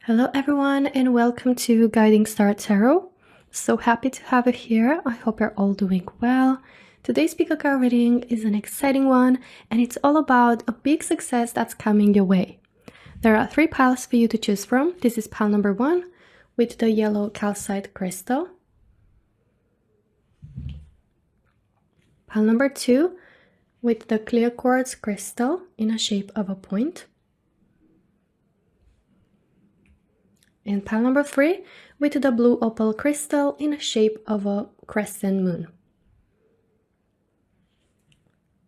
Hello everyone and welcome to Guiding Star Tarot. So happy to have you here. I hope you're all doing well. Today's PickACard reading is an exciting one and it's all about a big success that's coming your way. There are 3 piles for you to choose from. This is pile number 1 with the yellow calcite crystal. Pile number 2 with the clear quartz crystal in a shape of a point. And pile number 3 with the blue opal crystal in a shape of a crescent moon.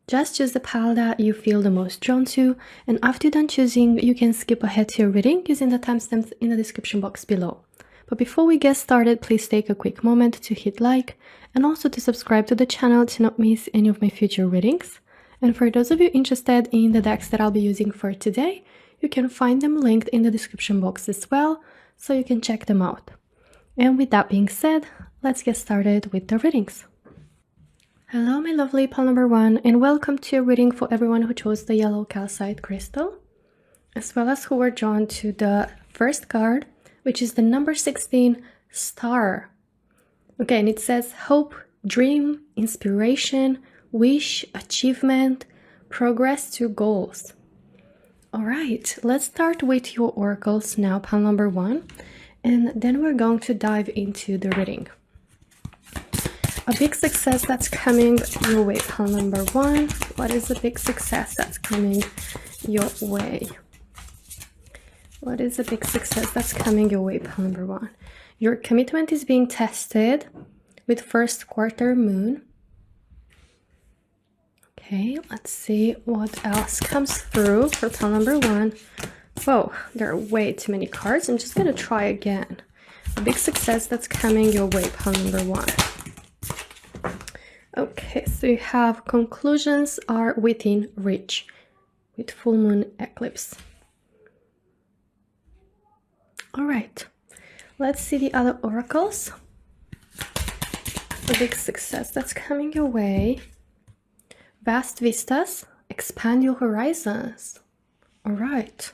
Just choose the pile that you feel the most drawn to, and after you're done choosing, you can skip ahead to your reading using the timestamps in the description box below. But before we get started, please take a quick moment to hit like and also to subscribe to the channel to not miss any of my future readings. And for those of you interested in the decks that I'll be using for today, you can find them linked in the description box as well, so you can check them out. And with that being said, let's get started with the readings. Hello my lovely pile number 1 and welcome to a reading for everyone who chose the yellow calcite crystal, as well as who were drawn to the first card, which is the number 16, Star. Okay, and it says hope, dream, inspiration, wish, achievement, progress to goals. Alright, let's start with your oracles now, pile number 1, and then we're going to dive into the reading. A big success that's coming your way, pile number 1. What is the big success that's coming your way? What is the big success that's coming your way, pile number 1? Your commitment is being tested with first quarter moon. Okay, let's see what else comes through for pile number 1. Whoa, there are way too many cards. I'm just going to try again. A big success that's coming your way, pile number 1. Okay, so you have conclusions are within reach with full moon eclipse. All right, let's see the other oracles. A big success that's coming your way. Vast vistas, expand your horizons. All right.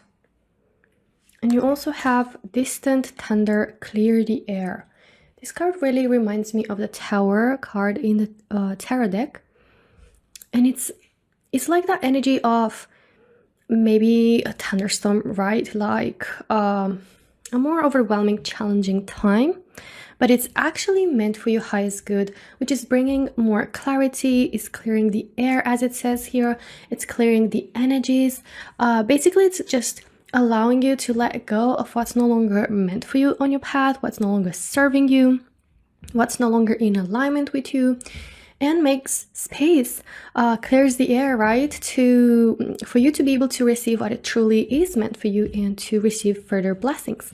And you also have distant thunder, clear the air. This card really reminds me of the Tower card in the tarot deck. And it's like that energy of maybe a thunderstorm, right? Like a more overwhelming, challenging time. But it's actually meant for your highest good, which is bringing more clarity, is clearing the air, as it says here. It's clearing the energies. Basically, it's just allowing you to let go of what's no longer meant for you on your path, what's no longer serving you, what's no longer in alignment with you, and makes space, clears the air, right, for you to be able to receive what it truly is meant for you and to receive further blessings.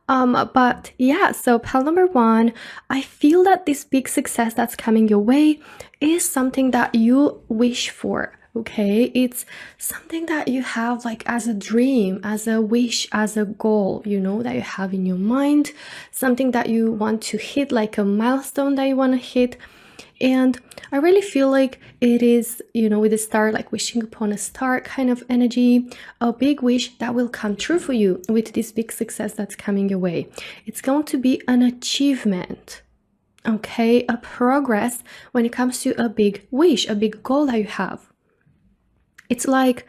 But yeah, so pile number 1, I feel that this big success that's coming your way is something that you wish for. Okay, it's something that you have like as a dream, as a wish, as a goal, you know, that you have in your mind, something that you want to hit, like a milestone that you want to hit. And I really feel like it is, you know, with the star, like wishing upon a star kind of energy, a big wish that will come true for you with this big success that's coming your way. It's going to be an achievement, okay, a progress when it comes to a big wish, a big goal that you have. It's like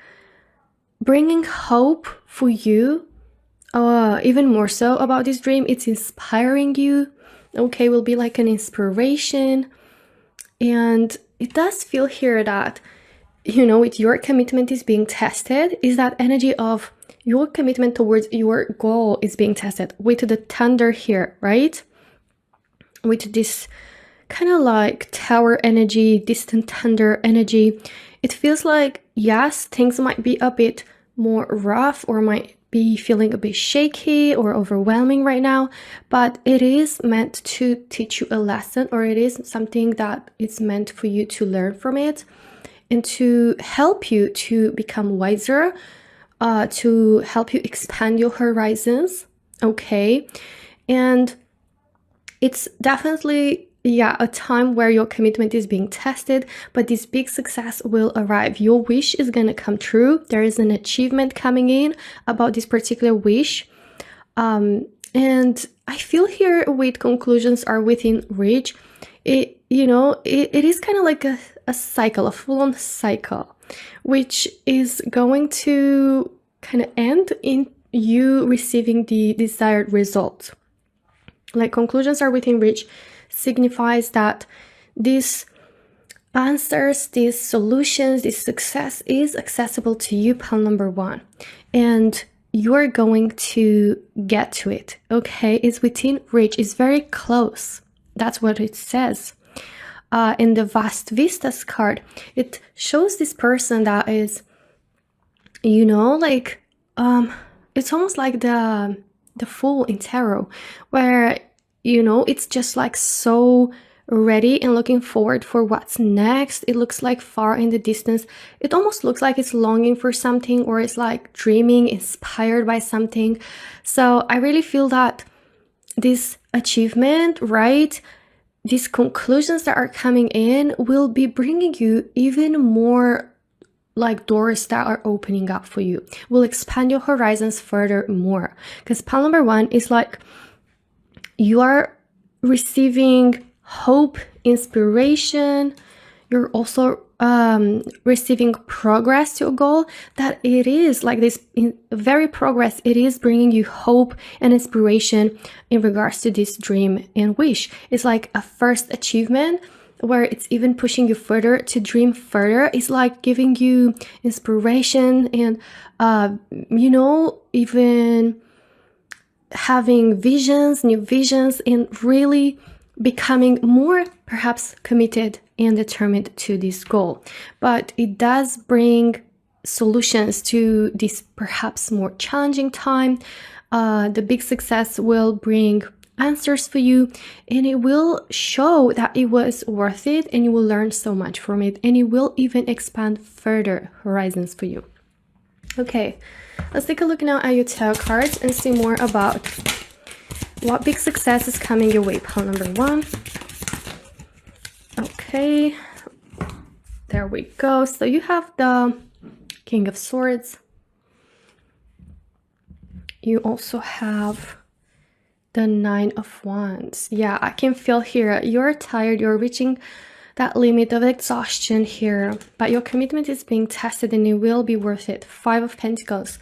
bringing hope for you, even more so about this dream. It's inspiring you, okay, will be like an inspiration. And it does feel here that, you know, with your commitment is being tested, is that energy of your commitment towards your goal is being tested with the thunder here, right? With this kind of like tower energy, distant thunder energy. It feels like, yes, things might be a bit more rough or might be feeling a bit shaky or overwhelming right now, but it is meant to teach you a lesson, or it is something that is meant for you to learn from it and to help you to become wiser, to help you expand your horizons, okay? And it's definitely, yeah, a time where your commitment is being tested, but this big success will arrive. Your wish is going to come true. There is an achievement coming in about this particular wish. And I feel here with conclusions are within reach. It is kind of like a cycle, a full-on cycle, which is going to kind of end in you receiving the desired result. Like conclusions are within reach signifies that these answers, these solutions, this success is accessible to you, pile number one. And you're going to get to it, okay? It's within reach. It's very close. That's what it says. In the Vast Vistas card, it shows this person that is, like, it's almost like the Fool in tarot, where, it's just like so ready and looking forward for what's next. It looks like far in the distance. It almost looks like it's longing for something, or it's like dreaming, inspired by something. So I really feel that this achievement, right, these conclusions that are coming in will be bringing you even more like doors that are opening up for you, will expand your horizons further more. Because pile number one is like you are receiving hope, inspiration. You're also receiving progress to a goal that it is like this very progress. It is bringing you hope and inspiration in regards to this dream and wish. It's like a first achievement where it's even pushing you further to dream further. It's like giving you inspiration and, even having visions, new visions, and really becoming more perhaps committed and determined to this goal. But it does bring solutions to this perhaps more challenging time. The big success will bring answers for you, and it will show that it was worth it, and you will learn so much from it, and it will even expand further horizons for you. Okay, let's take a look now at your tarot cards and see more about what big success is coming your way. Pile number one. Okay, there we go. So you have the King of Swords. You also have the Nine of Wands. Yeah, I can feel here you're tired, you're reaching that limit of exhaustion here, but your commitment is being tested and it will be worth it. Five of Pentacles.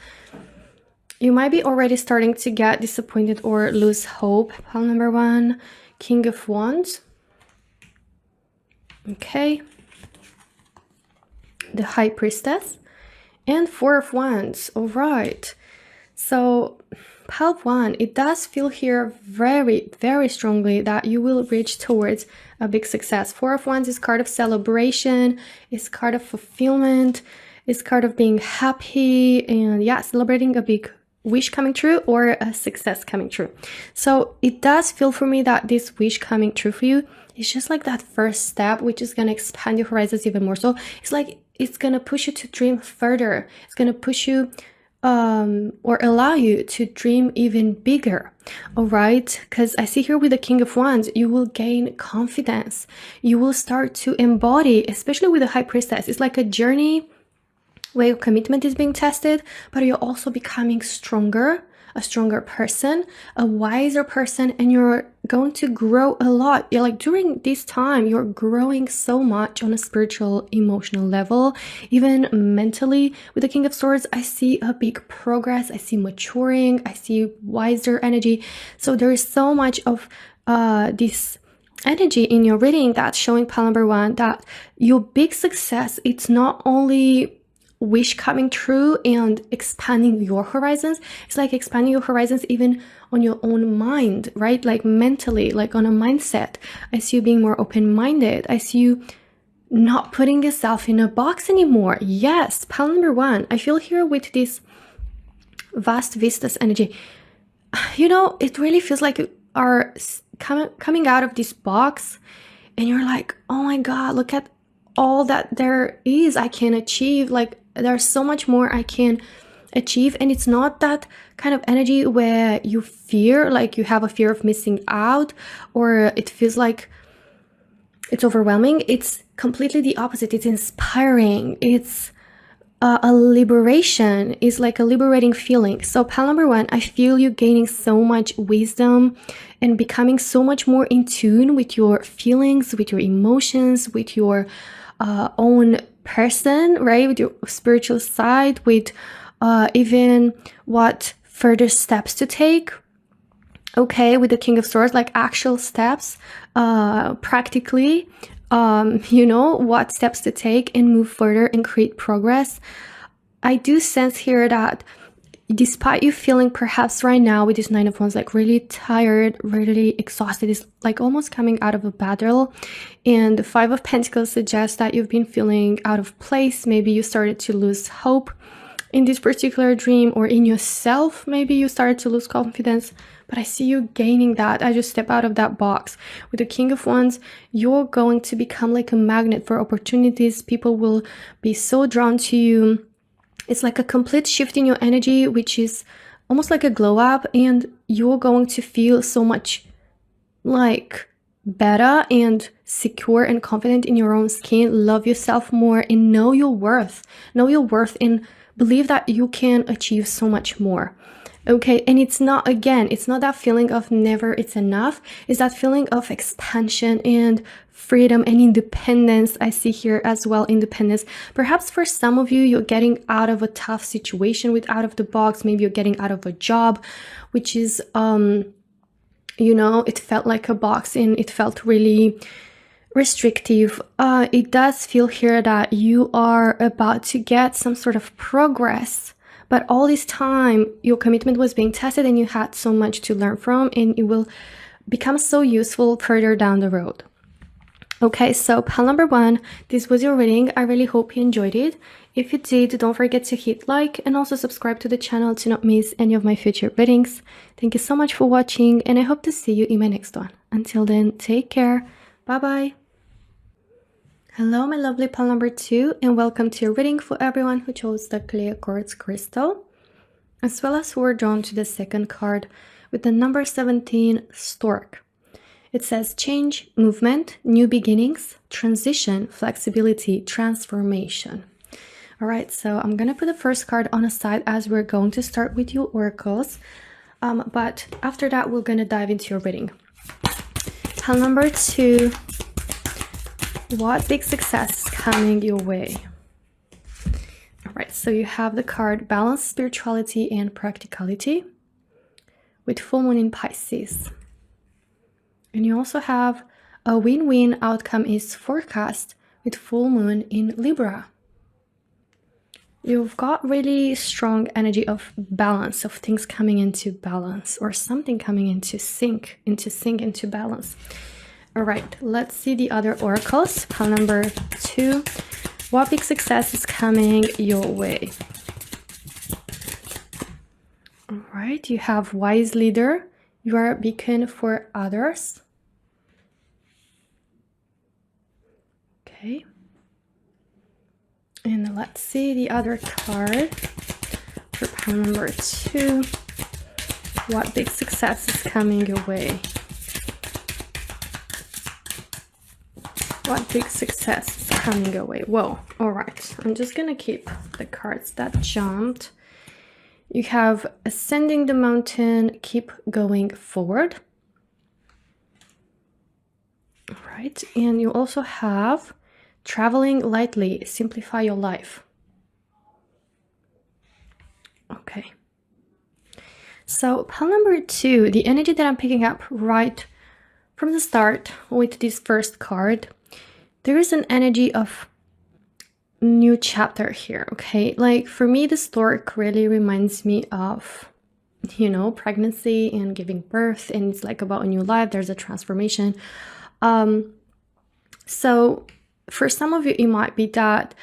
You might be already starting to get disappointed or lose hope. Pile number one, King of Wands. Okay. The High Priestess and Four of Wands. All right. So pile one, it does feel here very, very strongly that you will reach towards a big success. Four of Wands is card of celebration, is card of fulfillment, is card of being happy, and yeah, celebrating a big wish coming true or a success coming true. So it does feel for me that this wish coming true for you is just like that first step, which is going to expand your horizons even more. So it's like it's going to push you to dream further. It's going to push you or allow you to dream even bigger. All right, because I see here with the King of Wands, you will gain confidence. You will start to embody, especially with the High Priestess. It's like a journey where your commitment is being tested, but you're also becoming stronger, a stronger person, a wiser person, and you're going to grow a lot. You're like during this time, you're growing so much on a spiritual, emotional level, even mentally. With the King of Swords, I see a big progress. I see maturing. I see wiser energy. So there is so much of this energy in your reading that's showing pile number one that your big success, it's not only wish coming true and expanding your horizons. It's like expanding your horizons even on your own mind, right? Like mentally, like on a mindset. I see you being more open-minded. I see you not putting yourself in a box anymore. Yes, pile number one. I feel here with this Vast Vistas energy, it really feels like you are coming out of this box and you're like, oh my God, look at all that there is I can achieve. Like there's so much more I can achieve. And it's not that kind of energy where you fear, like you have a fear of missing out, or it feels like it's overwhelming. It's completely the opposite. It's inspiring. It's a liberation, is like a liberating feeling. So pile number 1, I feel you gaining so much wisdom and becoming so much more in tune with your feelings, with your emotions, with your own person, right? With your spiritual side, with even what further steps to take. Okay, with the King of Swords, like actual steps, practically, what steps to take and move further and create progress. I do sense here that despite you feeling perhaps right now with this Nine of Wands, like really tired, really exhausted, is like almost coming out of a battle. And the Five of Pentacles suggests that you've been feeling out of place. Maybe you started to lose hope in this particular dream, or in yourself. Maybe you started to lose confidence, but I see you gaining that. I just step out of that box. With the King of Wands, you're going to become like a magnet for opportunities. People will be so drawn to you. It's like a complete shift in your energy, which is almost like a glow up, and you're going to feel so much like better and secure and confident in your own skin. Love yourself more and know your worth. Know your worth and believe that you can achieve so much more. Okay, and it's not that feeling of never it's enough. It's that feeling of expansion and freedom and independence. I see here as well, independence. Perhaps for some of you, you're getting out of a tough situation with out of the box. Maybe you're getting out of a job, which is, it felt like a box and it felt really restrictive. It does feel here that you are about to get some sort of progress, but all this time your commitment was being tested and you had so much to learn from, and it will become so useful further down the road. Okay, so pile number 1, this was your reading. I really hope you enjoyed it. If you did, don't forget to hit like and also subscribe to the channel to not miss any of my future readings. Thank you so much for watching, and I hope to see you in my next one. Until then, take care. Bye bye. Hello, my lovely pile number 2, and welcome to your reading for everyone who chose the clear quartz crystal, as well as who were drawn to the second card with the number 17, Stork. It says change, movement, new beginnings, transition, flexibility, transformation. All right, so I'm going to put the first card on a side as we're going to start with your oracles. But after that, we're going to dive into your reading. Pile number 2. What big success is coming your way? All right, so you have the card Balance, Spirituality, and Practicality with full moon in Pisces. And you also have a win-win outcome is forecast with full moon in Libra. You've got really strong energy of balance, of things coming into balance, or something coming into sync, into balance. All right, let's see the other oracles. Pile number 2. What big success is coming your way? All right, you have Wise Leader. You are a beacon for others. Okay. And let's see the other card for pile number 2. What big success is coming your way? What big success is coming your way? Whoa, all right. I'm just gonna keep the cards that jumped. You have Ascending the Mountain, keep going forward. All right, and you also have Traveling Lightly, simplify your life. Okay. So pile number 2, the energy that I'm picking up right from the start with this first card, there is an energy of new chapter here, okay? Like for me, the stork really reminds me of, pregnancy and giving birth, and it's like about a new life. There's a transformation. So for some of you, it might be that,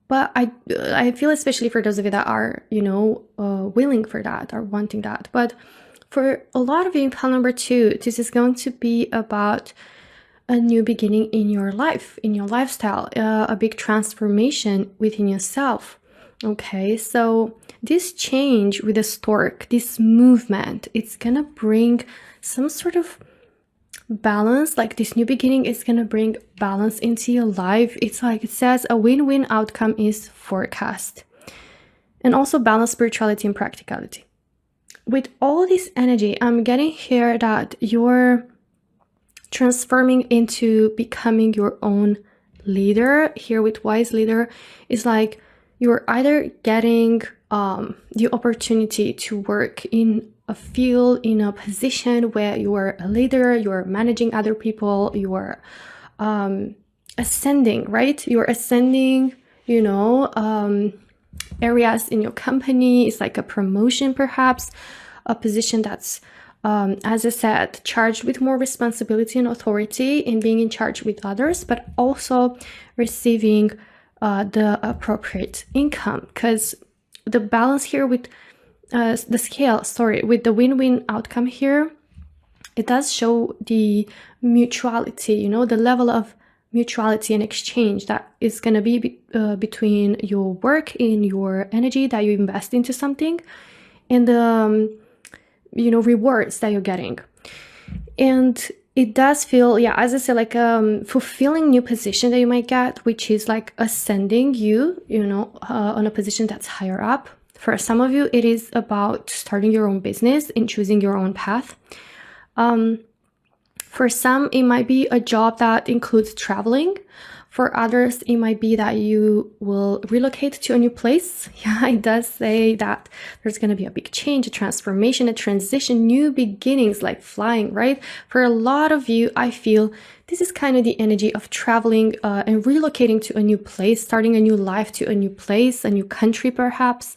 but I feel especially for those of you that are, willing for that or wanting that. But for a lot of you in pile number 2, this is going to be about a new beginning in your life, in your lifestyle, a big transformation within yourself. Okay, so this change with the stork, this movement, it's gonna bring some sort of balance. Like this new beginning is gonna bring balance into your life. It's like it says a win-win outcome is forecast. and also balance spirituality and practicality. With all this energy, I'm getting here that you're transforming into becoming your own leader. Here with wise leader is like you're either getting the opportunity to work in a field, in a position where you are a leader, you're managing other people, you are ascending, right? You're ascending, you know, areas in your company. It's like a promotion, perhaps a position that's as I said, charged with more responsibility and authority in being in charge with others, but also receiving the appropriate income. Because the balance here with the scale, with the win-win outcome here, it does show the mutuality, you know, the level of mutuality and exchange that is going to be between your work and your energy that you invest into something and the you know, rewards that you're getting. And it does feel, yeah, as I said, like fulfilling new position that you might get, which is like ascending you, you know, on a position that's higher up. For some of you, it is about starting your own business and choosing your own path. For some, it might be a job that includes traveling. For others, it might be that you will relocate to a new place. Yeah, it does say that there's going to be a big change, a transformation, a transition, new beginnings, like flying, right? For a lot of you, I feel this is kind of the energy of traveling and relocating to a new place, starting a new life to a new place, a new country, perhaps.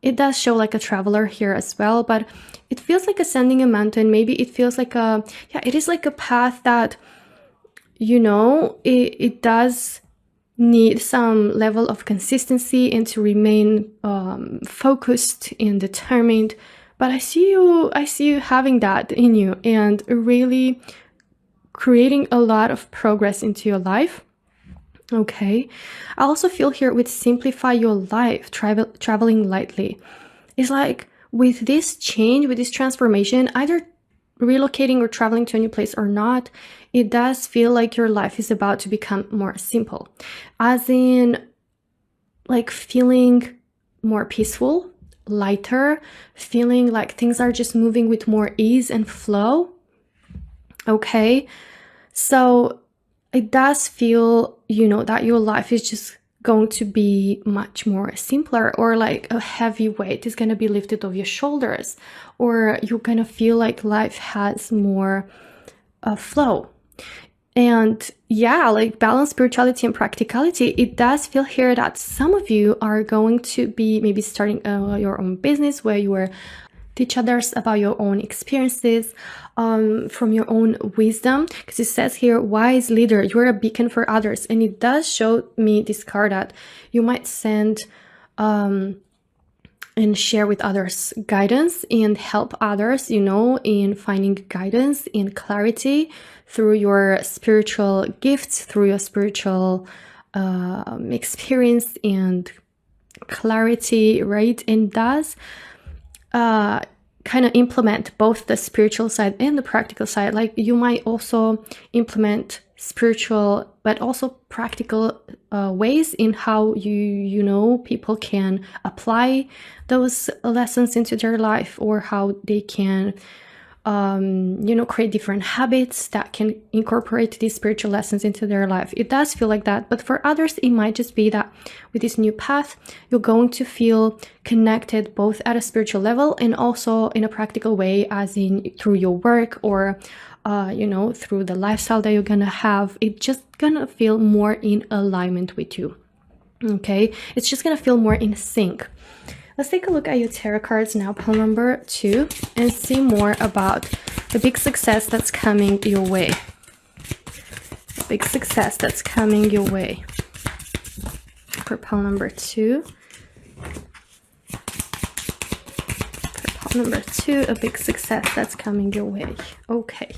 It does show like a traveler here as well, but it feels like ascending a mountain. Maybe it feels like it is like a path that, you know, it does need some level of consistency and to remain focused and determined. But I see you having that in you and really creating a lot of progress into your life. Okay. I also feel here with simplify your life, traveling lightly. It's like with this change, with this transformation, either relocating or traveling to a new place or not, it does feel like your life is about to become more simple, as in like feeling more peaceful, lighter, feeling like things are just moving with more ease and flow. Okay, so it does feel, you know, that your life is just going to be much more simpler, or like a heavy weight is going to be lifted off your shoulders, or you're going to feel like life has more flow. And yeah, like balance spirituality and practicality, it does feel here that some of you are going to be maybe starting your own business where you are teach others about your own experiences, from your own wisdom, because it says here, wise leader, you're a beacon for others. And it does show me this card that you might send and share with others guidance and help others, you know, in finding guidance and clarity through your spiritual gifts, through your spiritual experience and clarity, right? And does kind of implement both the spiritual side and the practical side. Like you might also implement spiritual but also practical ways in how you know people can apply those lessons into their life, or how they can you know, create different habits that can incorporate these spiritual lessons into their life. It does feel like that. But for others, it might just be that with this new path, you're going to feel connected both at a spiritual level and also in a practical way, as in through your work, or you know, through the lifestyle that you're gonna have. It's just gonna feel more in alignment with you. Okay, it's just gonna feel more in sync. Let's take a look at your tarot cards now, pile number 2, and see more about the big success that's coming your way. The big success that's coming your way. For pile number 2. For pile number 2, a big success that's coming your way. Okay.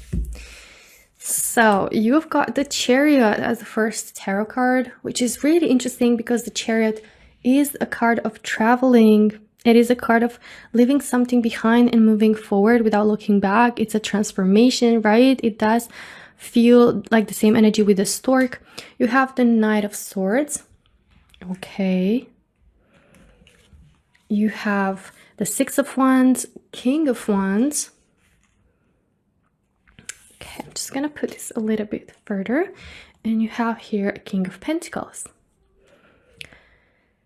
So you've got the Chariot as the first tarot card, which is really interesting because the Chariot is a card of traveling. It is a card of leaving something behind and moving forward without looking back. It's a transformation, right? It does feel like the same energy with the Stork. You have the Knight of Swords. Okay. you have the Six of Wands, King of Wands. Okay, I'm just gonna put this a little bit further. And you have here King of Pentacles.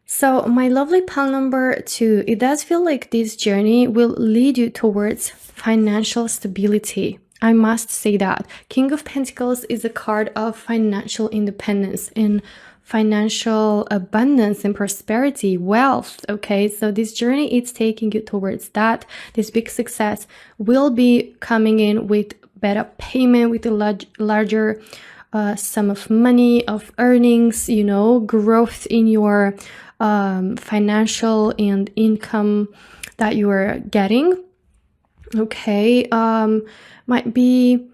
So my lovely pile number 2, it does feel like this journey will lead you towards financial stability. I must say that. King of Pentacles is a card of financial independence and financial abundance and prosperity, wealth, okay? So this journey, it's taking you towards that. This big success will be coming in with better payment, with a larger sum of money, of earnings, you know, growth in your financial and income that you are getting. Okay, might be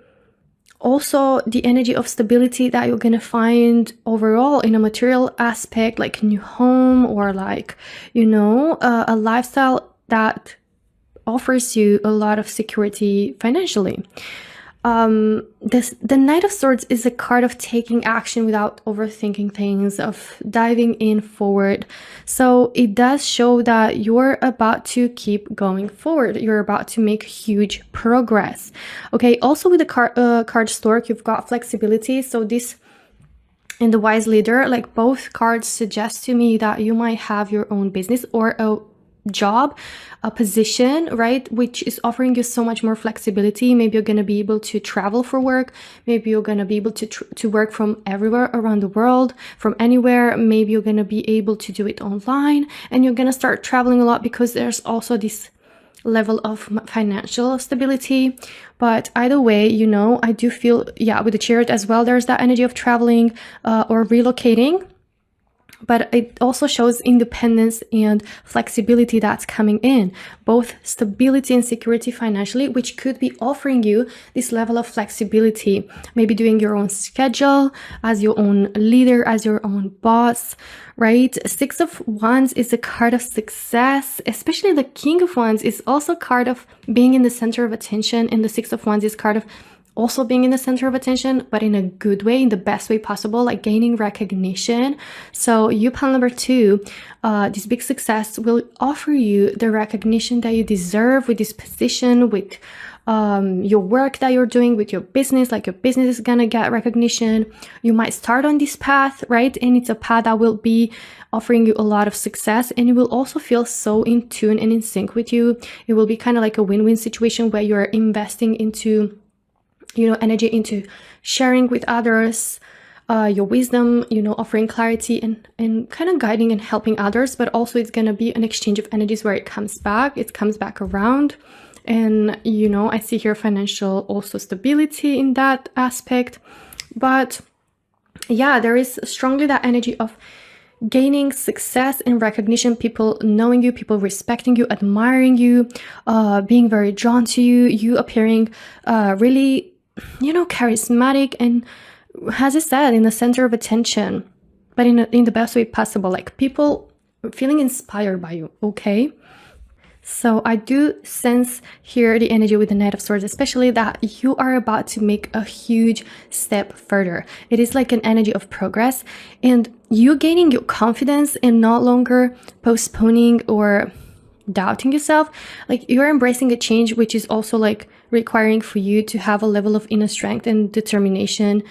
also the energy of stability that you're gonna find overall in a material aspect, like a new home or like, you know, a lifestyle that offers you a lot of security financially. The Knight of Swords is a card of taking action without overthinking things, of diving in forward. So it does show that you're about to keep going forward. You're about to make huge progress. Okay, also with the card Stork, you've got flexibility. So this and the Wise Leader, like both cards suggest to me that you might have your own business or a job, a position, right, which is offering you so much more flexibility. Maybe you're going to be able to travel for work. Maybe you're going to be able to work from everywhere around the world, from anywhere. Maybe you're going to be able to do it online, and you're going to start traveling a lot because there's also this level of financial stability. But either way, you know, I do feel, yeah, with the Chariot as well, there's that energy of traveling or relocating. But it also shows independence and flexibility that's coming in, both stability and security financially, which could be offering you this level of flexibility, maybe doing your own schedule as your own leader, as your own boss, right? Six of Wands is a card of success, especially the King of Wands is also a card of being in the center of attention, and the Six of Wands is card of also being in the center of attention, but in a good way, in the best way possible, like gaining recognition. So you, pile number 2, this big success will offer you the recognition that you deserve with this position, with your work that you're doing, with your business. Like your business is gonna get recognition. You might start on this path, right? And it's a path that will be offering you a lot of success, and you will also feel so in tune and in sync with you. It will be kind of like a win-win situation where you're investing into, you know, energy into sharing with others, your wisdom, you know, offering clarity and kind of guiding and helping others. But also it's going to be an exchange of energies where it comes back around. And, you know, I see here financial also stability in that aspect. But yeah, there is strongly that energy of gaining success and recognition, people knowing you, people respecting you, admiring you, being very drawn to you, you appearing really, you know, charismatic and, as I said, in the center of attention, but in the best way possible, like people feeling inspired by you, okay? So I do sense here the energy with the Knight of Swords, especially that you are about to make a huge step further. It is like an energy of progress, and you gaining your confidence and not longer postponing or doubting yourself. Like you're embracing a change, which is also like requiring for you to have a level of inner strength and determination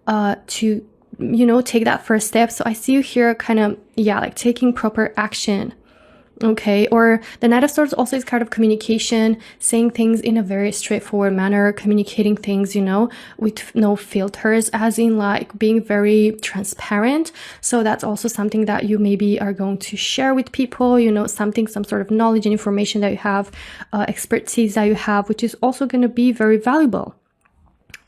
to, you know, take that first step. So I see you here kind of, yeah, like taking proper action. Okay, or the Knight of Swords also is kind of communication, saying things in a very straightforward manner, communicating things, you know, with no filters, as in like being very transparent. So that's also something that you maybe are going to share with people, you know, some sort of knowledge and information that you have, expertise that you have, which is also going to be very valuable.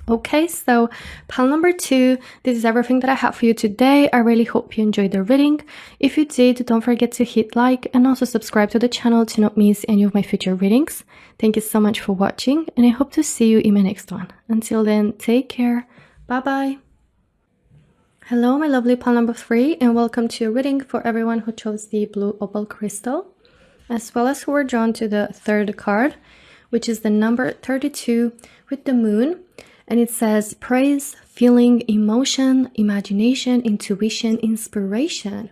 Okay, so pile number 2, this is everything that I have for you today. I really hope you enjoyed the reading. If you did, don't forget to hit like and also subscribe to the channel to not miss any of my future readings. Thank you so much for watching, and I hope to see you in my next one. Until then, take care. Bye-bye. Hello, my lovely pile number 3, and welcome to a reading for everyone who chose the blue opal crystal, as well as who were drawn to the 3rd card, which is the number 32 with the moon. And it says praise, feeling, emotion, imagination, intuition, inspiration.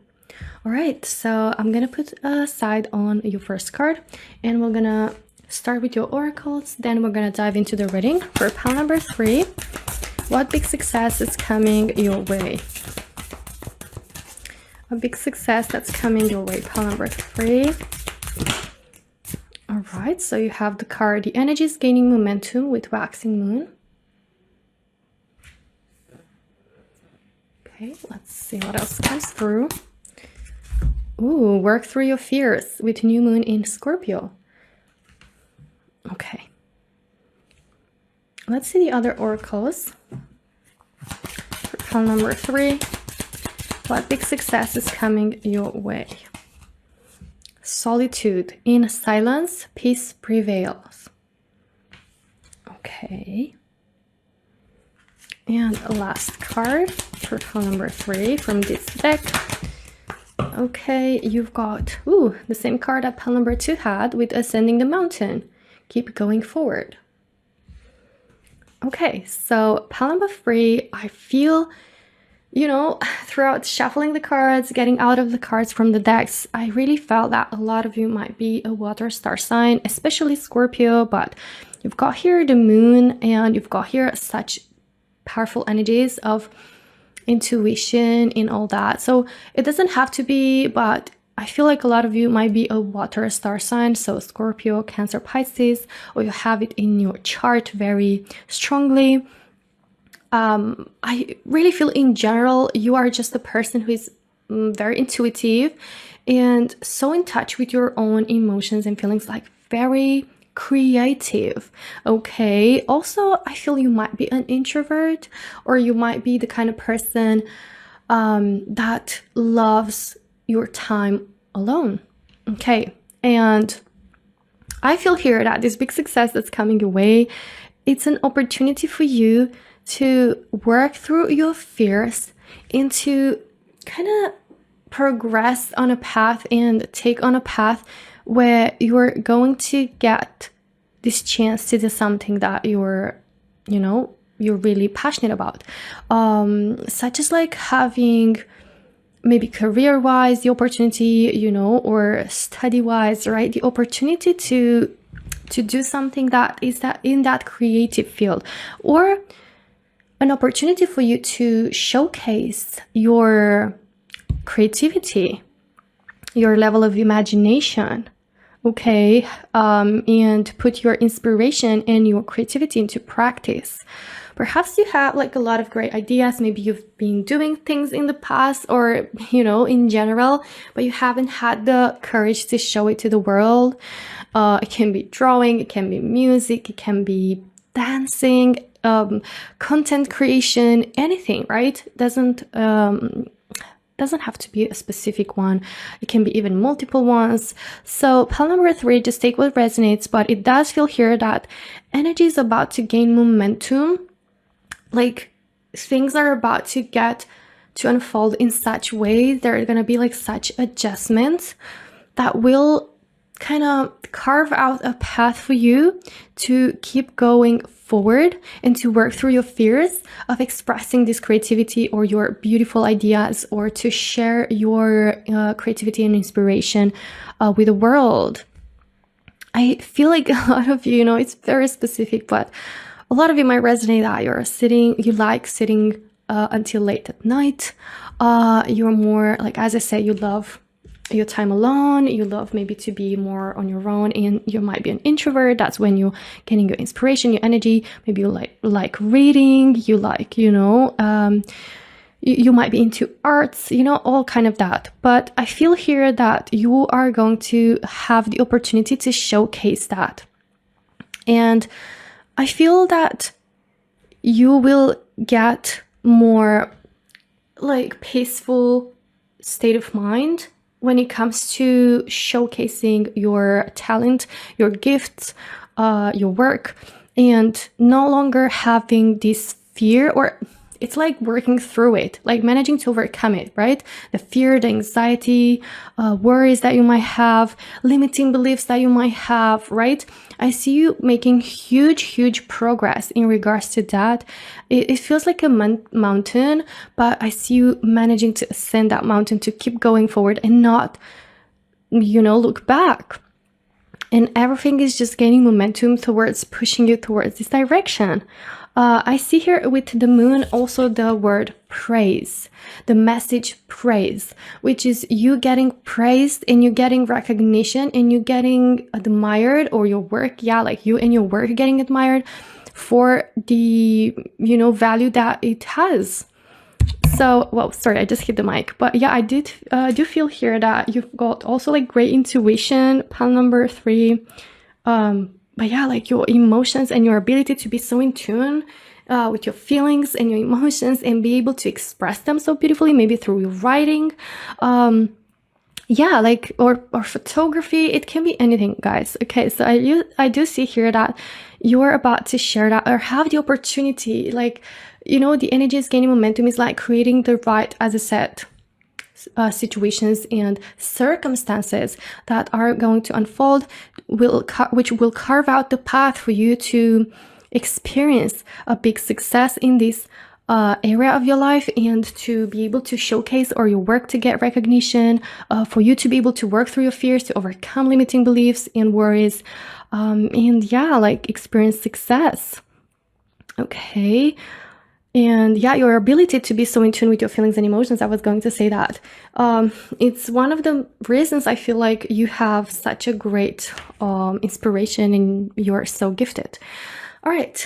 All right, so I'm gonna put a side on your first card, and we're gonna start with your oracles. Then we're gonna dive into the reading for pile number 3. What big success is coming your way? A big success that's coming your way, pile number 3. All right, so you have the card, the energy is gaining momentum with waxing moon. Okay, let's see what else comes through. Ooh, work through your fears with new moon in Scorpio. Okay. Let's see the other oracles. For pile number 3, what big success is coming your way? Solitude. In silence, peace prevails. Okay. And a last card for pile number 3 from this deck. Okay, you've got, the same card that pile number 2 had with Ascending the Mountain. Keep going forward. Okay, so pile number 3, I feel, throughout shuffling the cards, getting out of the cards from the decks, I really felt that a lot of you might be a water star sign, especially Scorpio, but you've got here the moon, and you've got here such powerful energies of intuition and all that. So it doesn't have to be, but I feel like a lot of you might be a water star sign, so Scorpio, Cancer, Pisces, or you have it in your chart very strongly. I really feel in general you are just a person who is very intuitive and so in touch with your own emotions and feelings, like very creative. Okay, also I feel you might be an introvert, or you might be the kind of person that loves your time alone. Okay, and I feel here that this big success that's coming your way, it's an opportunity for you to work through your fears and to kind of progress on a path and take on a path where you're going to get this chance to do something that you're really passionate about, such as like having maybe career-wise the opportunity, or study-wise, right? The opportunity to do something that is that in that creative field, or an opportunity for you to showcase your creativity, your level of imagination, okay, and put your inspiration and your creativity into practice. Perhaps you have like a lot of great ideas. Maybe you've been doing things in the past, or, in general, but you haven't had the courage to show it to the world. It can be drawing, it can be music, it can be dancing, content creation, anything, right? Doesn't have to be a specific one. It can be even multiple ones. So pile number 3, just take what resonates, but it does feel here that energy is about to gain momentum. Like things are about to get to unfold in such ways. There are going to be like such adjustments that will kind of carve out a path for you to keep going forward and to work through your fears of expressing this creativity or your beautiful ideas, or to share your creativity and inspiration with the world. I feel like a lot of you, it's very specific, but a lot of you might resonate that you like sitting until late at night. You're more like, as I say, you love your time alone, you love maybe to be more on your own, and you might be an introvert. That's when you're getting your inspiration, your energy. Maybe you like reading, you like, you might be into arts, all kind of that. But I feel here that you are going to have the opportunity to showcase that. And I feel that you will get more like peaceful state of mind when it comes to showcasing your talent, your gifts, your work, and no longer having this fear, or it's like working through it, like managing to overcome it, right? The fear, the anxiety, worries that you might have, limiting beliefs that you might have, right? I see you making huge progress in regards to that. It feels like a mountain, but I see you managing to ascend that mountain, to keep going forward and not, look back. And everything is just gaining momentum towards pushing you towards this direction. I see here with the moon also the word praise, the message praise, which is you getting praised and you getting recognition and you getting admired, or your work, like you and your work getting admired for the, value that it has. So, well, sorry, I just hit the mic. But yeah, I do feel here that you've got also like great intuition, pile number 3. But yeah, like your emotions and your ability to be so in tune with your feelings and your emotions and be able to express them so beautifully, maybe through your writing. Yeah, like, or photography. It can be anything, guys. Okay, so I do see here that you're about to share that or have the opportunity, like, the energy is gaining momentum, is like creating the right, as I said, situations and circumstances that are going to unfold, which will carve out the path for you to experience a big success in this area of your life, and to be able to showcase or your work to get recognition, for you to be able to work through your fears, to overcome limiting beliefs and worries, and yeah, like experience success. Okay. And yeah, your ability to be so in tune with your feelings and emotions, I was going to say that. It's one of the reasons I feel like you have such a great inspiration and you're so gifted. All right.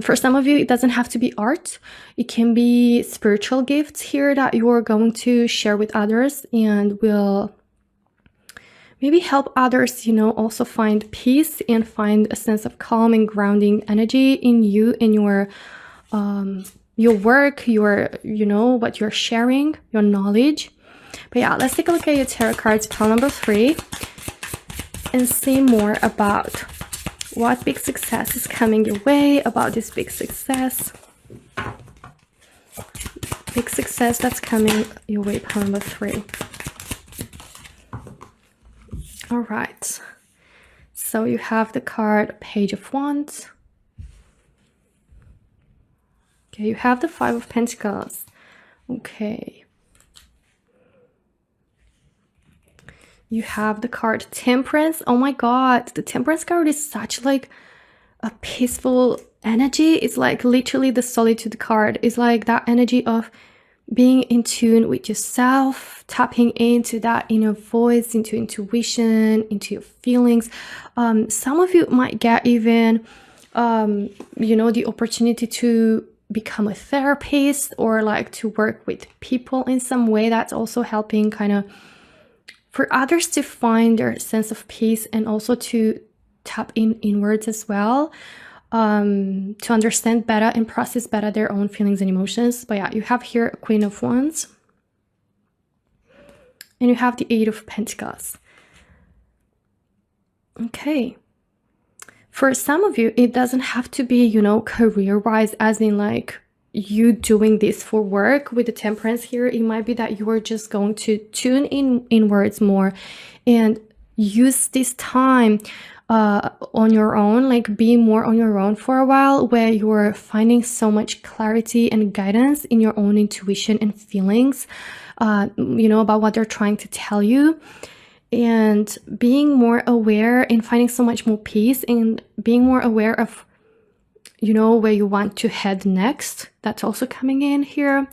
For some of you, it doesn't have to be art. It can be spiritual gifts here that you're going to share with others and will maybe help others, also find peace and find a sense of calm and grounding energy in you and your work, what you're sharing, your knowledge. But yeah, let's take a look at your tarot cards, pile number 3, and see more about what big success is coming your way, about this big success. Big success that's coming your way, pile number 3. All right. So you have the card Page of Wands. Okay, you have the 5 of Pentacles. Okay. You have the card Temperance. Oh my god, the Temperance card is such like a peaceful energy. It's like literally the Solitude card. It's like that energy of being in tune with yourself, tapping into that inner voice, into intuition, into your feelings. Some of you might get even, the opportunity to become a therapist or like to work with people in some way. That's also helping kind of for others to find their sense of peace and also to tap inwards as well, to understand better and process better their own feelings and emotions. But yeah, you have here Queen of Wands and you have the 8 of Pentacles. Okay. For some of you, it doesn't have to be, career-wise, as in like you doing this for work. With the Temperance here, it might be that you are just going to tune inwards more and use this time on your own, like be more on your own for a while, where you're finding so much clarity and guidance in your own intuition and feelings, about what they're trying to tell you. And being more aware and finding so much more peace and being more aware of, where you want to head next. That's also coming in here.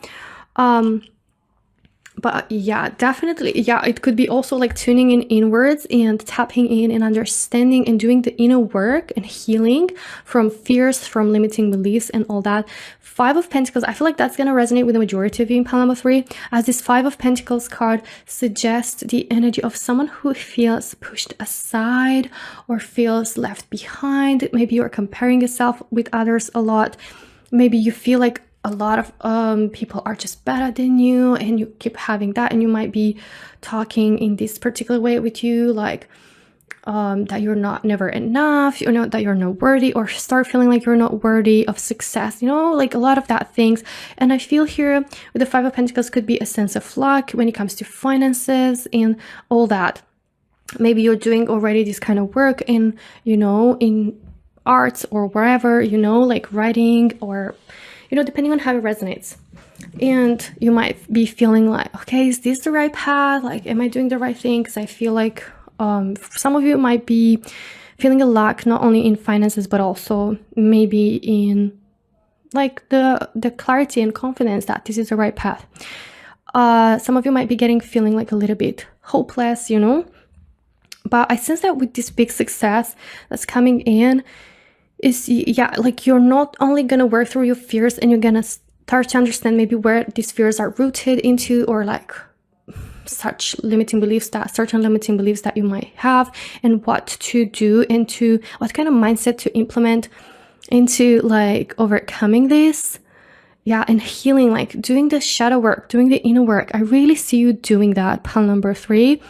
But yeah, definitely. Yeah, it could be also like tuning inwards and tapping in and understanding and doing the inner work and healing from fears, from limiting beliefs and all that. 5 of Pentacles, I feel like that's going to resonate with the majority of you in pile number 3, as this 5 of Pentacles card suggests the energy of someone who feels pushed aside or feels left behind. Maybe you're comparing yourself with others a lot. Maybe you feel like a lot of people are just better than you and you keep having that, and you might be talking in this particular way with you, like that you're not never enough, you know, that you're not worthy, or start feeling like you're not worthy of success, you know, like a lot of that things. And I feel here with the Five of Pentacles could be a sense of luck when it comes to finances and all that. Maybe you're doing already this kind of work in, you know, in arts or wherever, you know, like writing, or, you know, depending on how it resonates. And you might be feeling like, okay, is this the right path? Like, am I doing the right thing? Because I feel like some of you might be feeling a lack, not only in finances, but also maybe in like the clarity and confidence that this is the right path. Some of you might be feeling like a little bit hopeless, you know. But I sense that with this big success that's coming in is, yeah, like you're not only gonna work through your fears, and you're gonna start to understand maybe where these fears are rooted into, or like such limiting beliefs, that certain limiting beliefs that you might have, and what to do, into what kind of mindset to implement into like overcoming this. Yeah, and healing, like doing the shadow work, doing the inner work. I really see you doing that, pile number 3.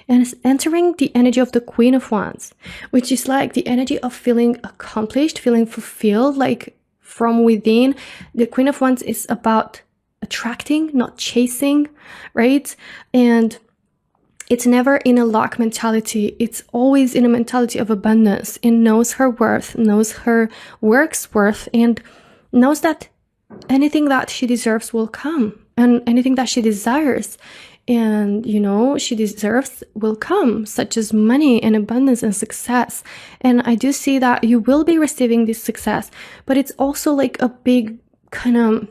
And it's entering the energy of the Queen of Wands, which is like the energy of feeling accomplished, feeling fulfilled, like from within. The Queen of Wands is about attracting, not chasing, right? And it's never in a lack mentality. It's always in a mentality of abundance, and knows her worth, knows her work's worth, and knows that anything that she deserves will come, and anything that she desires, and you know, she deserves, will come, such as money and abundance and success. And I do see that you will be receiving this success, but it's also like a big kind of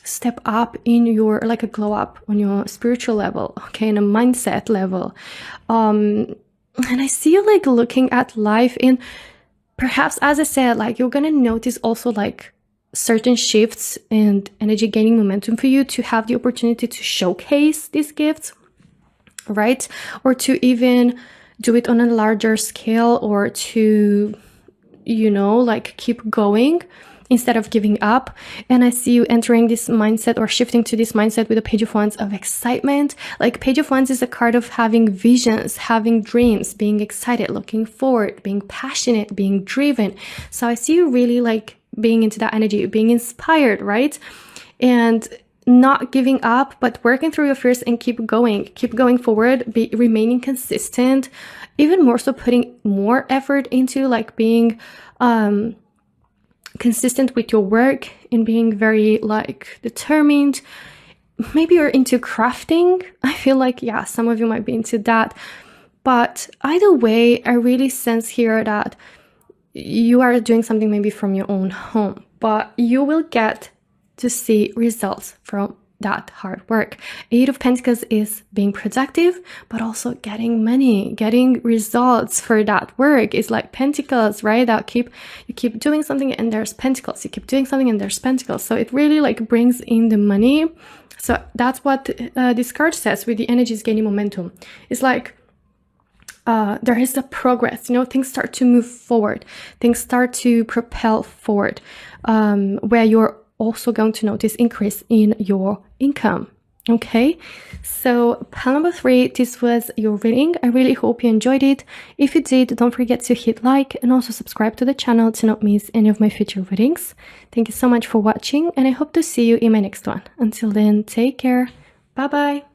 step up in your, like a glow up on your spiritual level, okay, and a mindset level. And I see you like looking at life in, perhaps, as I said, like you're gonna notice also like certain shifts and energy gaining momentum for you to have the opportunity to showcase these gifts, right? Or to even do it on a larger scale, or to, you know, like keep going instead of giving up. And I see you entering this mindset, or shifting to this mindset with a Page of Wands of excitement. Like Page of Wands is a card of having visions, having dreams, being excited, looking forward, being passionate, being driven. So I see you really like being into that energy, being inspired, right? And not giving up, but working through your fears and keep going forward, remaining consistent, even more so putting more effort into like being consistent with your work, and being very like determined. Maybe you're into crafting. I feel like, yeah, some of you might be into that. But either way, I really sense here that you are doing something maybe from your own home, but you will get to see results from that hard work. 8 of Pentacles is being productive, but also getting money, getting results for that work. It's like Pentacles, right? That you keep doing something and there's Pentacles. You keep doing something and there's Pentacles. So it really like brings in the money. So that's what this card says with the energies gaining momentum. It's like there is a progress, you know, things start to move forward, things start to propel forward, where you're also going to notice increase in your income. Okay, so pile number 3, this was your reading. I really hope you enjoyed it. If you did, don't forget to hit like and also subscribe to the channel to not miss any of my future readings. Thank you so much for watching, and I hope to see you in my next one. Until then, take care. Bye bye.